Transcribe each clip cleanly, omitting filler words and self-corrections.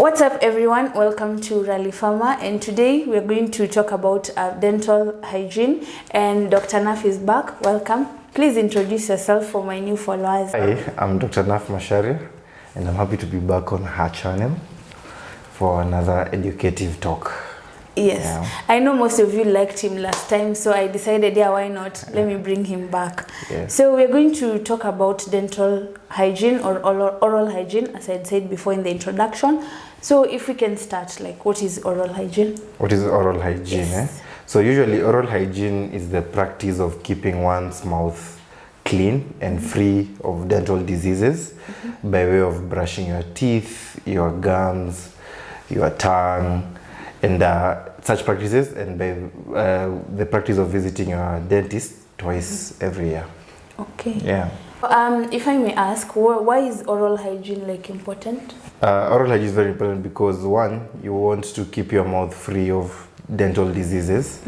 What's up everyone, welcome to Rally Pharma, and today we're going to talk about dental hygiene, and Dr. Naph is back. Welcome. Please introduce yourself for my new followers. Hi, I'm Dr. Naph Macharia and I'm happy to be back on her channel for another educative talk. Yes, yeah. I know most of you liked him last time, so I decided, yeah, why not? Let me bring him back. Yes. So we're going to talk about dental hygiene or oral hygiene, as I said before in the introduction. So if we can start, like, what is oral hygiene? What is oral hygiene? Yes. So usually oral hygiene is the practice of keeping one's mouth clean and free of dental diseases by way of brushing your teeth, your gums, your tongue, and such practices, and by the practice of visiting your dentist twice every year. Okay. Yeah. If I may ask, why is oral hygiene important? Oral hygiene is very important because, one, you want to keep your mouth free of dental diseases.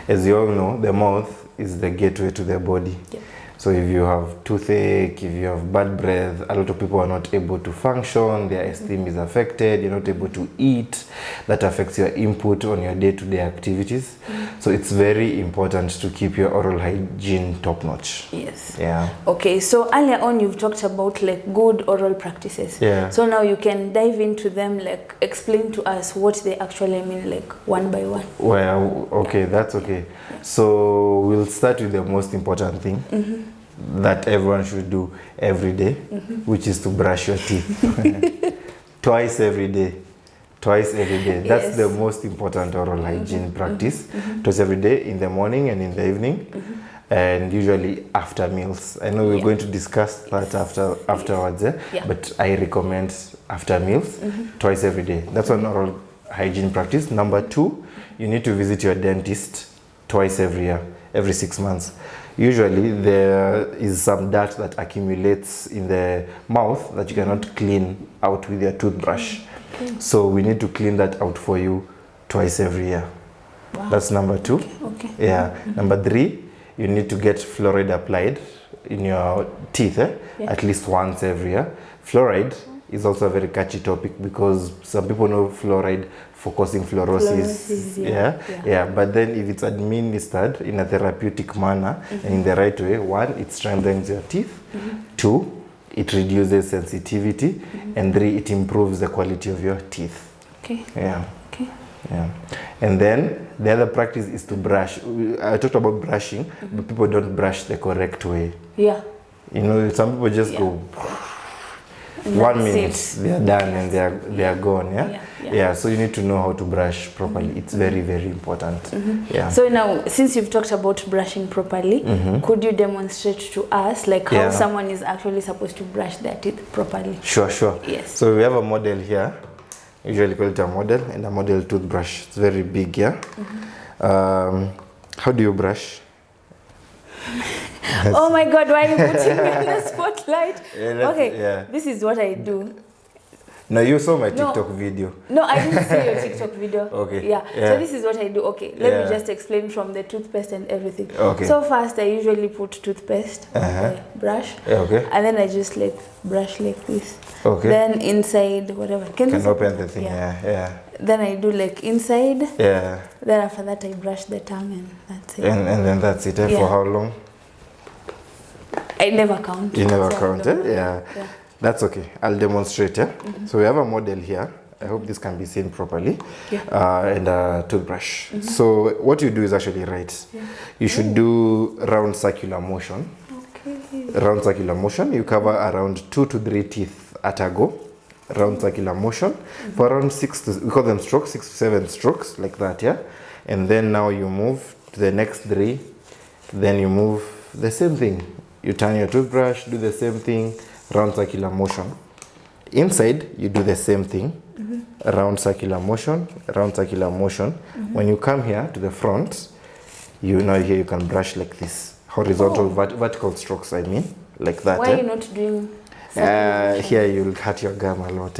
As you all know, the mouth is the gateway to the body. Yeah. So if you have toothache, if you have bad breath, a lot of people are not able to function, their esteem is affected, you're not able to eat. That affects your input on your day-to-day activities. So it's very important to keep your oral hygiene top-notch. Yes. Yeah. Okay, so earlier on you've talked about good oral practices. Yeah. So now you can dive into them, explain to us what they actually mean, one by one. Well, okay, that's okay. Yeah. So we'll start with the most important thing. That everyone should do every day, which is to brush your teeth. Twice every day. Twice every day. That's the most important oral hygiene practice. Twice every day, in the morning and in the evening, and usually after meals. I know we're going to discuss that afterwards, but I recommend after meals, twice every day. That's an oral hygiene practice. Number two, you need to visit your dentist twice every year, every 6 months. Usually there is some dirt that accumulates in the mouth that you cannot clean out with your toothbrush. So we need to clean that out for you twice every year. Wow. That's number two. Okay. Yeah. Number three, you need to get fluoride applied in your teeth at least once every year. Fluoride is also a very catchy topic because some people know fluoride for causing fluorosis. Yeah. But then if it's administered in a therapeutic manner and in the right way, one, it strengthens your teeth. Two, it reduces sensitivity. And three, it improves the quality of your teeth. Okay. Yeah. Okay. Yeah. And then the other practice is to brush. I talked about brushing, but people don't brush the correct way. Yeah. You know, some people just go 1 minute, they are done and they are gone. Yeah. So you need to know how to brush properly. It's very, very important. Yeah. So now, since you've talked about brushing properly, could you demonstrate to us how someone is actually supposed to brush their teeth properly? Sure. Yes. So we have a model here. Usually call it a model, and a model toothbrush. It's very big. Yeah. How do you brush? Oh my God, why are you putting me on the spotlight? This is what I do. No, you saw my TikTok video. No, I didn't see your TikTok video. Okay. Yeah. So this is what I do. Okay, let me just explain from the toothpaste and everything. Okay. So first, I usually put toothpaste on the brush. Okay. And then I just brush like this. Okay. Then inside, whatever. Can open the thing. Yeah. Then I do inside. Yeah. Then after that, I brush the tongue and that's it. And then that's it. For how long? I never count. You never count, Yeah. That's okay. I'll demonstrate. So we have a model here. I hope this can be seen properly. And a toothbrush. So what you do is actually right. You should do round circular motion. Okay. Round circular motion. You cover around 2 to 3 teeth at a go. Round circular motion for around we call them strokes, 6 to 7 strokes, like that. And then now you move to the next 3. Then you move the same thing. You turn your toothbrush, do the same thing, round circular motion. Inside, you do the same thing, round circular motion, round circular motion. When you come here to the front, here you can brush like this. Horizontal, vertical strokes, I mean, like that. Why are you not doing here you'll cut your gum a lot.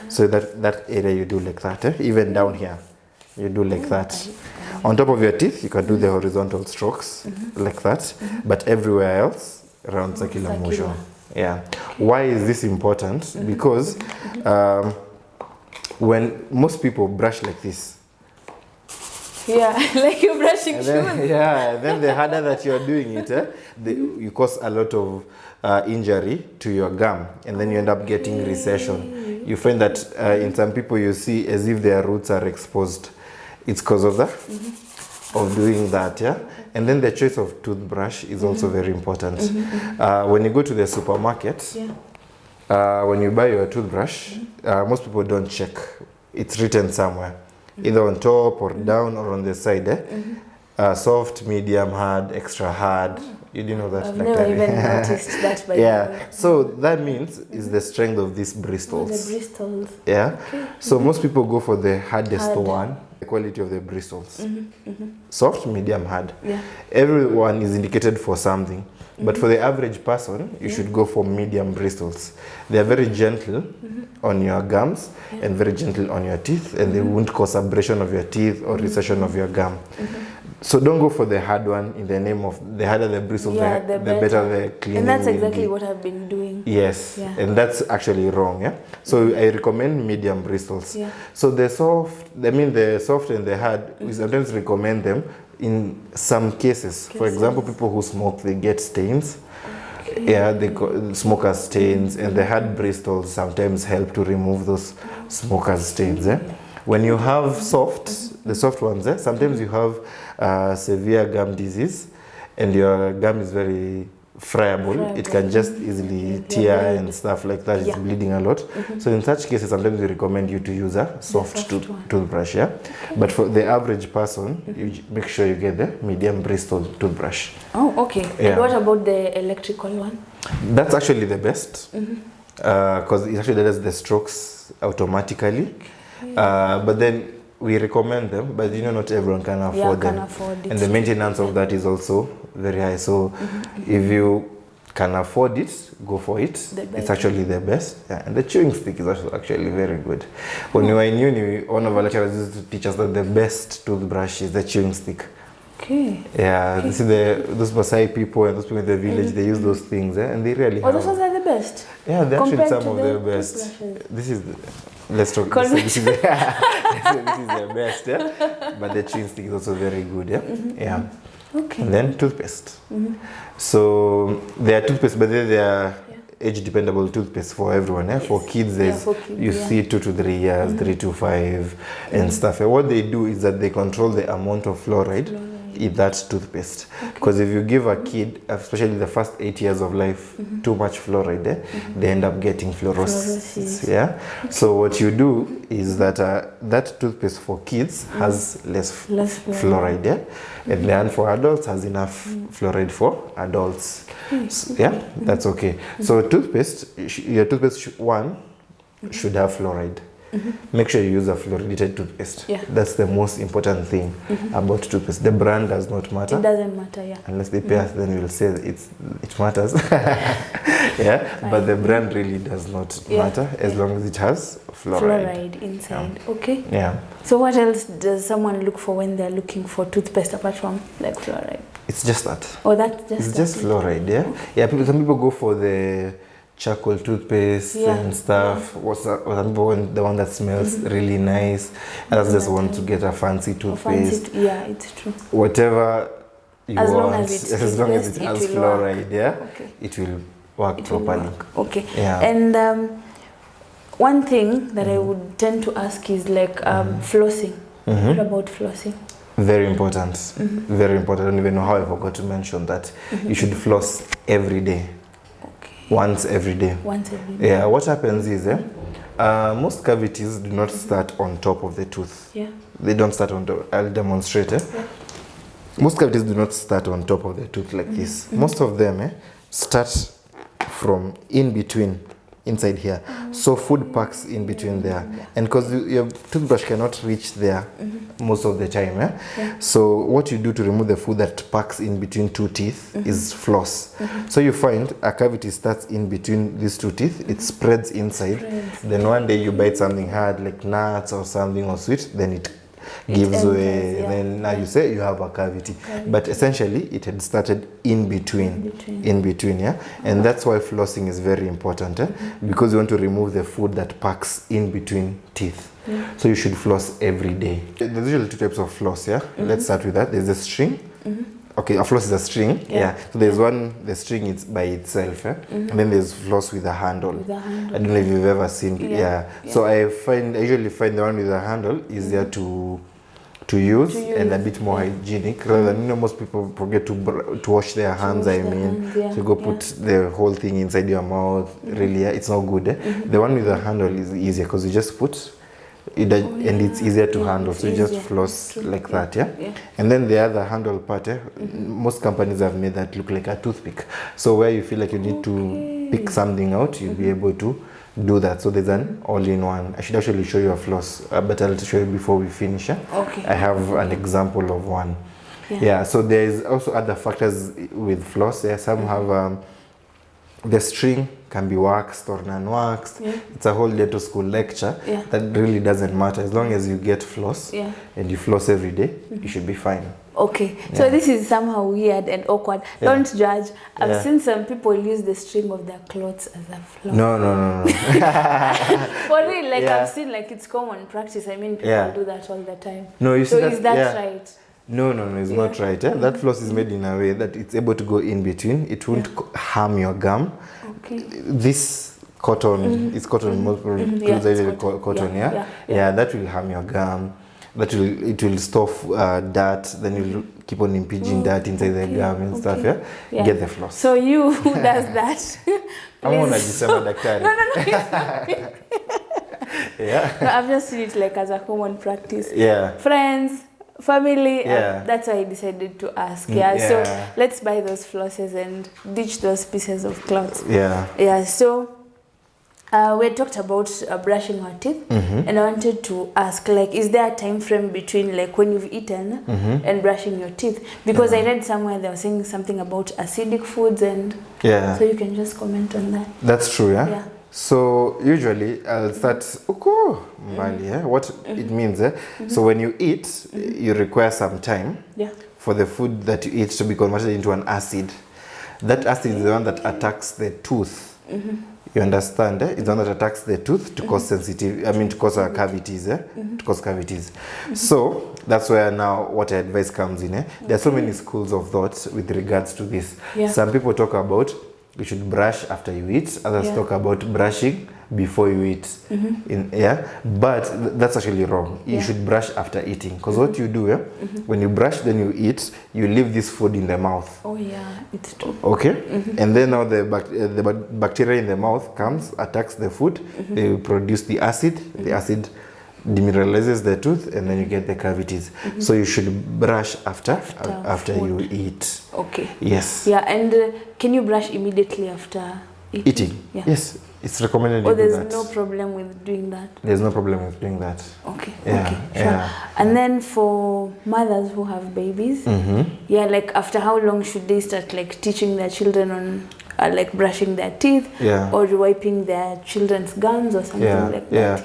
So that area you do like that. Even down here, you do like that. On top of your teeth, you can do the horizontal strokes like that, but everywhere else, round circular motion. Yeah. Why is this important? Because when most people brush like this. Yeah, like you're brushing And shoes. then, yeah, then the harder that you're doing it, you cause a lot of injury to your gum, and then you end up getting recession. You find that in some people you see as if their roots are exposed. It's because of that, of doing that, yeah. And then the choice of toothbrush is also very important. When you go to the supermarket, when you buy your toothbrush, most people don't check. It's written somewhere, either on top or down or on the side. Soft, medium, hard, extra hard. You didn't know that? I've never even noticed that. By yeah. So that means is the strength of these bristles. The bristles. Yeah. So most people go for the hardest one. The quality of the bristles. Soft, medium, hard. Yeah. Everyone is indicated for something. But for the average person, you should go for medium bristles. They are very gentle on your gums and very gentle on your teeth, and they won't cause abrasion of your teeth or recession of your gum. So don't go for the hard one in the name of the harder the bristles, the better the cleaning. And that's exactly will be. what I've been doing. Yes, and that's actually wrong. Yeah. So I recommend medium bristles. Yeah. So the soft and the hard, we sometimes recommend them in some cases. For example, people who smoke, they get stains. Yeah, they smokers stains, and the hard bristles sometimes help to remove those smokers stains. When you have the soft ones, sometimes you have severe gum disease, and your gum is very friable. It can just easily tear and stuff like that. It's bleeding a lot. So in such cases, sometimes we recommend you to use a soft toothbrush. Yeah, but for the average person, you make sure you get the medium bristle toothbrush. Oh, okay. Yeah. And what about the electrical one? That's actually the best because it actually does the strokes automatically. But then we recommend them, but not everyone can afford them. And the maintenance of that is also very high. So if you can afford it, go for it. It's actually the best. Yeah. And the chewing stick is actually very good. When we were in uni, one of our lecturers used to teach us that the best toothbrush is the chewing stick. Okay. Yeah, this is those Maasai people and those people in the village, they use those things, and they really have. Those ones are the best? Yeah, they're actually some of the best. This is let's talk. This is the best, yeah? But the chewing stick is also very good, yeah? Yeah. Okay. And then toothpaste. So they are toothpaste, but they are age dependable toothpaste for everyone. Yes. For kids, you see 2 to 3 years, 3 to 5, and stuff. And what they do is that they control the amount of fluoride in that toothpaste. Because if you give a kid, especially the first 8 years of life, too much fluoride, they end up getting fluorosis. Yeah. So what you do is that that toothpaste for kids has less fluoride, and then for adults has enough fluoride for adults. So, yeah, that's okay. So your toothpaste one should have fluoride. Make sure you use a fluoridated toothpaste. Yeah. That's the most important thing about toothpaste. The brand does not matter. It doesn't matter, yeah. Unless they pay us, then we'll say it matters. Yeah, but the brand really does not matter as long as it has fluoride inside. Yeah. Okay. Yeah. So what else does someone look for when they're looking for toothpaste apart from like fluoride? It's just that. Oh, that's just. It's just fluoride. Yeah. Okay. Yeah. Some people go for the charcoal toothpaste and stuff. Some people want the one that smells really nice. Others just want to get a fancy toothpaste. Yeah, it's true. Whatever you want, as long as it has fluoride, it will work properly. Okay. Yeah. And one thing that I would tend to ask is like flossing. What about flossing? Very important. Very important. I don't even know how I forgot to mention that. You should floss every day. Once every day. Once every day. Yeah, what happens is most cavities do not start on top of the tooth. Yeah. They don't start on top. I'll demonstrate. Yeah. Most cavities do not start on top of the tooth like this. Most of them start from in between, inside here. So food packs in between there. And because your toothbrush cannot reach there most of the time. So what you do to remove the food that packs in between two teeth is floss. So you find a cavity starts in between these two teeth. It spreads inside. Then one day you bite something hard like nuts or something or sweet, then it gives way, and then now you say you have a cavity. But essentially it had started in between, and that's why flossing is very important, because you want to remove the food that packs in between teeth. So you should floss every day. There's usually 2 types of floss, yeah? Let's start with that. There's a string. Okay, a floss is a string. Yeah. So there's one, the string is by itself, and then there's floss with a handle. I don't know if you've ever seen. So I usually find the one with a handle easier to use and a bit more hygienic, rather than most people forget to wash their hands. To go put the whole thing inside your mouth. Really, it's not good. The one with the handle is easier because you just put it, and it's easier to handle. So you just floss like that, And then the other handle part, most companies have made that look like a toothpick. So where you feel like you need to pick something out, you'll be able to do that. So there's an all-in-one. I should actually show you a floss, but I'll show you before we finish. I have an example of one. So there's also other factors with floss. Some have the string can be waxed or non-waxed. It's a whole dental school lecture that really doesn't matter. As long as you get floss and you floss every day, you should be fine. Okay, so this is somehow weird and awkward. Don't judge. I've seen some people use the string of their clothes as a floss. No. For real, like I've seen, like it's common practice. I mean, people do that all the time. No, you see so that, is that right? No, it's not right. That floss is made in a way that it's able to go in between. It won't harm your gum. Okay. This cotton, it's cotton, most cotton, that will harm your gum. It will stop dirt, then you'll keep on impinging dirt inside the gum and stuff, Get the floss. So you, who does that? I'm on a December daktari. No, I've just seen it like as a common practice. Friends, family, that's why I decided to ask. So let's buy those flosses and ditch those pieces of cloth. So we talked about brushing our teeth, and I wanted to ask, like, is there a time frame between like when you've eaten and brushing your teeth? Because I read somewhere they were saying something about acidic foods, and so you can just comment on that. That's true, So usually I'll start what it means. So when you eat, you require some time for the food that you eat to be converted into an acid. That acid is the one that attacks the tooth. You understand? It's the one that attacks the tooth to cause to cause cavities. To cause cavities. So that's where now what advice comes in. There are so many schools of thought with regards to this. Some people talk about you should brush after you eat. Others talk about brushing before you eat. But that's actually wrong. You should brush after eating, because what you do, when you brush then you eat, you leave this food in the mouth. It's true. Okay, and then now the bacteria in the mouth comes, attacks the food. They produce the acid. The acid demineralizes the tooth, and then you get the cavities. So you should brush after you eat. Okay. Yes. And can you brush immediately after eating? Yes, it's recommended. Or there's no problem with doing that? There's no problem with doing that. Okay. Sure. And then for mothers who have babies, like after how long should they start like teaching their children on like brushing their teeth or wiping their children's gums or something like that?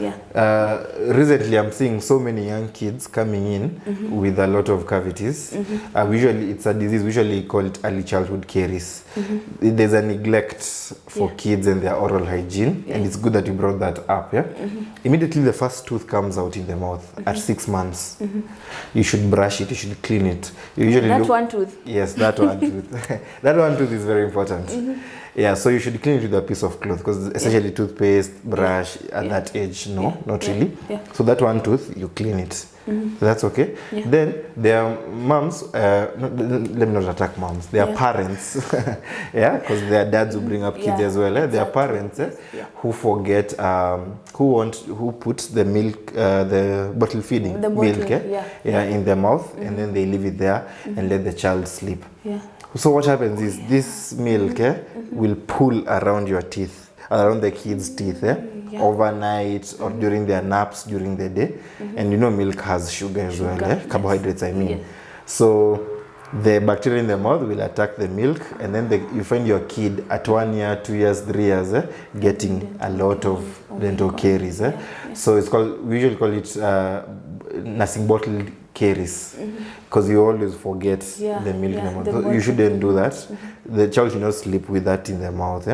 Recently I'm seeing so many young kids coming in with a lot of cavities. Usually it's a disease, usually called early childhood caries. There's a neglect for kids and their oral hygiene, and it's good that you brought that up. Immediately the first tooth comes out in the mouth at 6 months. You should brush it, you should clean it. You usually one tooth? Yes, that one tooth. That one tooth is very important. So you should clean it with a piece of cloth, because essentially toothpaste, brush at that age, not really. So that one tooth, you clean it. That's okay. Then there are moms, let me not attack moms, there are parents, because their dads will bring up kids as well. There are parents who forget, who put the milk, the bottle feeding milk in their mouth, and then they leave it there and let the child sleep. So what happens is this milk will pull around your teeth, around the kids' teeth overnight or during their naps during the day. And you know milk has sugar as well, carbohydrates I mean. So the bacteria in the mouth will attack the milk, and then you find your kid at 1 year, 2 years, 3 years getting a lot of dental caries. So it's called, we usually call it nursing bottle caries, because you always forget the milk in the mouth. So you shouldn't do that. The child should not sleep with that in the mouth.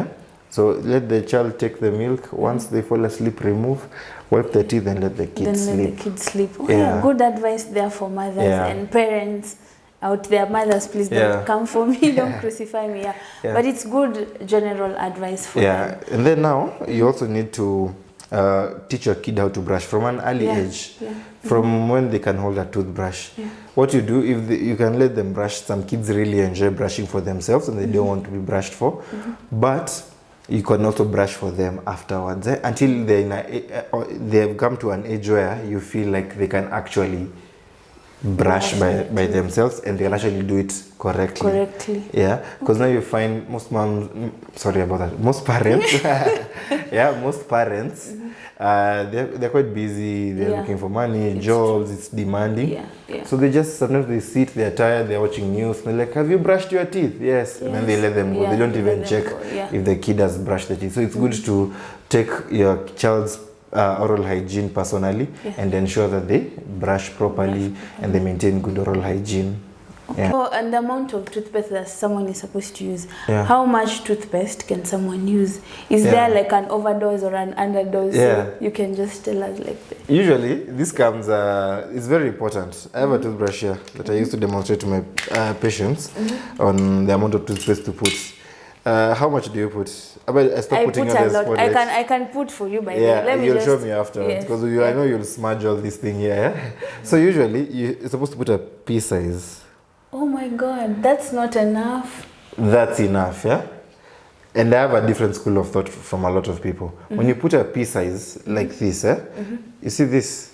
So let the child take the milk. Once they fall asleep, remove, wipe the teeth, and let the kids sleep. Let the kids sleep. Oh, yeah. Good advice there for mothers and parents out there. Mothers, please don't come for me. Don't crucify me. But it's good general advice for them. And then now you also need to teach your kid how to brush from an early age, from when they can hold a toothbrush. What you do, you can let them brush. Some kids really enjoy brushing for themselves and they don't want to be brushed for, but you can also brush for them afterwards, until they've come to an age where you feel like they can actually brush by themselves and they can actually do it correctly. Because now you find most parents they're quite busy, they're looking for money, jobs, it's demanding, so sometimes they sit, they're tired, they're watching news, and they're like, have you brushed your teeth? Yes. And then they let them go. They don't even check if the kid has brushed the teeth. So it's good to take your child's oral hygiene personally and ensure that they brush properly and they maintain good oral hygiene. And the amount of toothpaste that someone is supposed to use, how much toothpaste can someone use? Is there like an overdose or an underdose? So you can just tell us like that. Usually this comes, it's very important. I have a toothbrush here that I used to demonstrate to my patients on the amount of toothpaste to put. How much do you put? I stop putting put a lot. I can put for you by then. Let me you'll show me afterwards because I know you'll smudge all this thing here. So usually you're supposed to put a pea size. Oh my God, that's not enough. That's enough, And I have a different school of thought from a lot of people. When you put a pea size like this, you see this,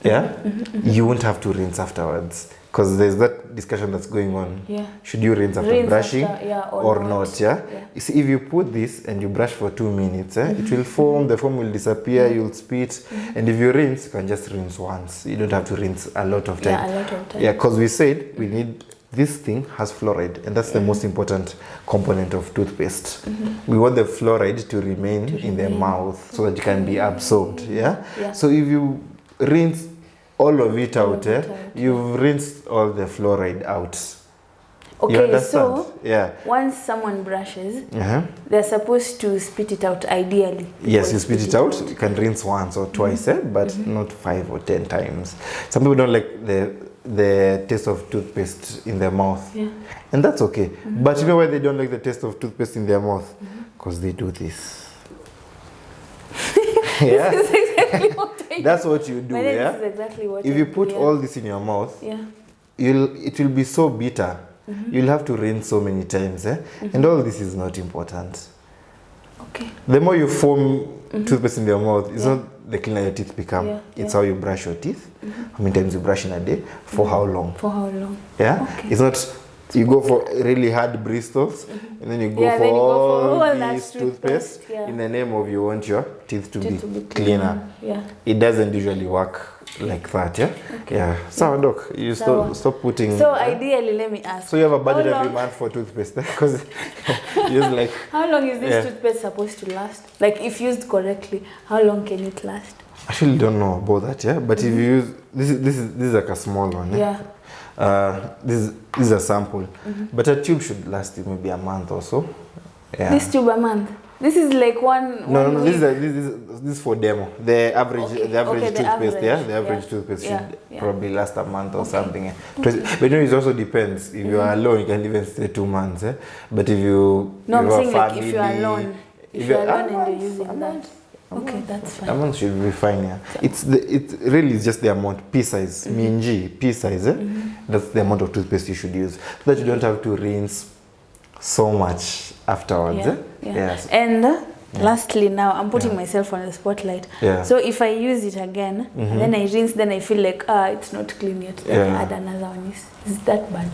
you won't have to rinse afterwards. Because there's that discussion that's going on. Should you rinse after brushing or not? You see, if you put this and you brush for 2 minutes, it will form, the foam will disappear, you'll spit. And if you rinse, you can just rinse once. You don't have to rinse a lot of time. Because we said we need, this thing has fluoride, and that's the most important component of toothpaste. We want the fluoride to remain in the mouth so that it can be absorbed. So if you rinse all of it out, you've rinsed all the fluoride out. Okay, so once someone brushes, they're supposed to spit it out ideally. Yes, you spit it out. You can rinse once or twice, but not 5 or 10 times. Some people don't like the taste of toothpaste in their mouth, and that's okay. But you know why they don't like the taste of toothpaste in their mouth? Because they do this. This is exactly what I do. That's what you do. This is exactly what if you put all this in your mouth, it will be so bitter. You'll have to rinse so many times, and all this is not important. Okay. The more you form toothpaste in your mouth, it's not the cleaner your teeth become. It's how you brush your teeth. How many times you brush in a day? For how long? For how long? Okay. It's not you go for really hard bristles and then you go for all these toothpaste in the name of you want your teeth to be cleaner. It doesn't usually work like that. So doc, you stop putting. So ideally, let me ask. So you have a budget every month for toothpaste because you're like. How long is this toothpaste supposed to last? Like if used correctly, how long can it last? I actually don't know about that. But if you use this is like a small one. This is a sample, but a tube should last you maybe a month or so. This tube a month. This is like one. No. This is for demo. The average toothpaste. The average toothpaste should probably last a month or something. But it also depends. If you are alone, you can even stay 2 months. But if you I'm saying like if you are alone, and you're using that. Okay, that's fine. Amount should be fine. It really is just the amount, pea size, pea size. That's the amount of toothpaste you should use, so that you don't have to rinse so much afterwards. And lastly, now I'm putting myself on the spotlight. So if I use it again, and then I rinse, then I feel like it's not clean yet. Then I add another one. Is that bad?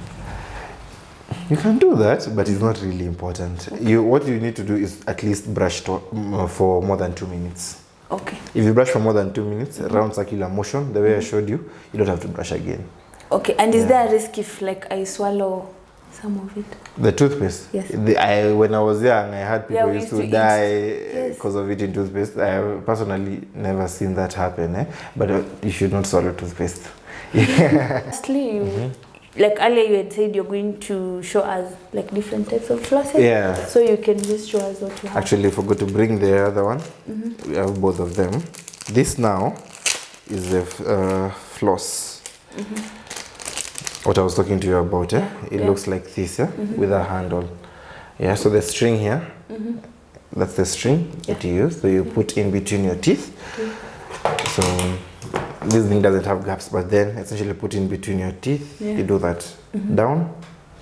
You can do that, but it's not really important. What you need to do is at least brush for more than 2 minutes. Okay. If you brush for more than 2 minutes, round circular motion, the way I showed you, you don't have to brush again. Okay, and is there a risk if like I swallow some of it? The toothpaste? Yes. When I was young, I had people used to die because of eating toothpaste. I have personally never seen that happen, but you should not swallow toothpaste. Lastly, like earlier you had said you're going to show us like different types of flosses. Yeah. So you can just show us what you have. Actually, I forgot to bring the other one. We have both of them. This now is the floss. What I was talking to you about. It looks like this, with a handle. Yeah. So the string here. That's the string that you use. So you put in between your teeth. So this thing doesn't have gaps, but then essentially put in between your teeth. You do that down,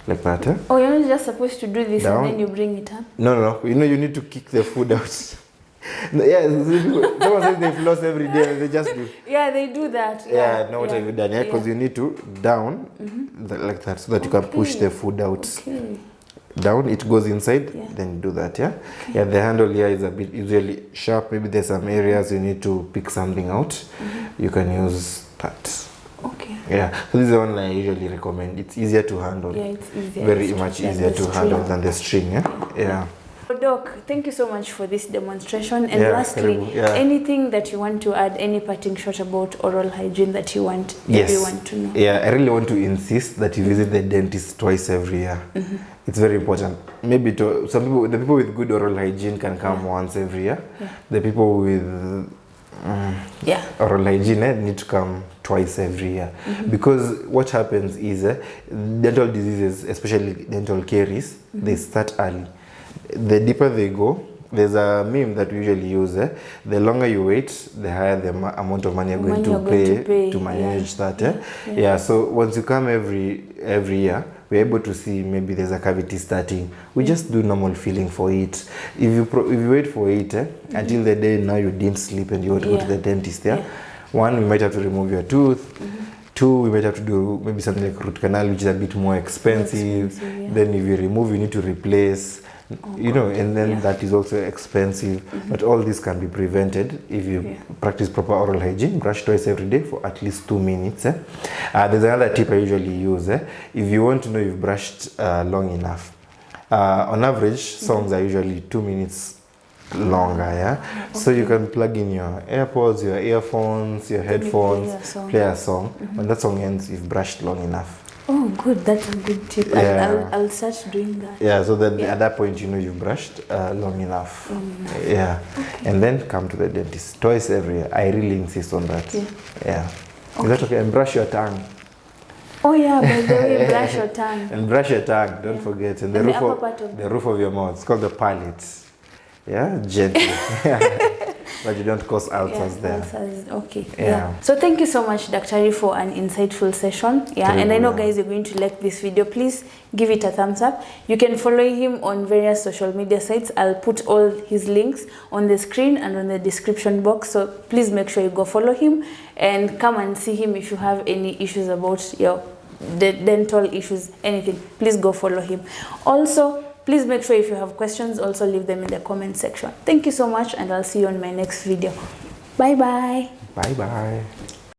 like that. Oh, you're not just supposed to do this down. And then you bring it up? No. You know, you need to kick the food out. Yeah, someone says they floss every day and they just do. Yeah, they do that. Yeah, know what have you done? Yeah, because you need to down like that so that you can push the food out. Down, it goes inside, then you do that. Yeah, the handle here is a bit usually sharp. Maybe there's some areas you need to pick something out. You can use that. Okay. Yeah, so this is the one I usually recommend. It's easier to handle. Yeah, it's easier. Very much easier to handle than the string. Yeah. Doc, thank you so much for this demonstration. And lastly, anything that you want to add, any parting shot about oral hygiene that you want everyone to know? Yeah, I really want to insist that you visit the dentist twice every year. It's very important. Maybe to some people, the people with good oral hygiene can come once every year. The people with oral hygiene need to come twice every year. Because what happens is dental diseases, especially dental caries, they start early. The deeper they go, there's a meme that we usually use. The longer you wait, the higher the amount of money you're going to pay to manage that. So once you come every year, we're able to see maybe there's a cavity starting. We just do normal filling for it. If you wait for it until the day now you didn't sleep and you want to go to the dentist, one, we might have to remove your tooth. Two, we might have to do maybe something like root canal, which is a bit more expensive. Then if you remove, you need to replace. You know, and then that is also expensive. But all this can be prevented if you practice proper oral hygiene. Brush twice every day for at least 2 minutes. There's another tip I usually use. If you want to know you've brushed long enough, on average, songs are usually 2 minutes longer. So you can plug in your AirPods, your earphones, your headphones, play a song. When that song ends, you've brushed long enough. Oh, good. That's a good tip. I'll start doing that. Yeah, so then at that point, you know you've brushed long enough. And then come to the dentist twice every year. I really insist on that. Is that okay? And brush your tongue. Oh yeah, by the way, brush your tongue. And brush your tongue, don't forget. And the roof of your mouth. It's called the palate. Yeah, gently. But you don't cause ulcers there. Okay. So thank you so much, Daktari, for an insightful session. And I know, guys, you're going to like this video. Please give it a thumbs up. You can follow him on various social media sites. I'll put all his links on the screen and on the description box. So please make sure you go follow him and come and see him if you have any issues about your dental issues, anything. Please go follow him. Also, please make sure if you have questions, also leave them in the comment section. Thank you so much, and I'll see you on my next video. Bye-bye. Bye-bye.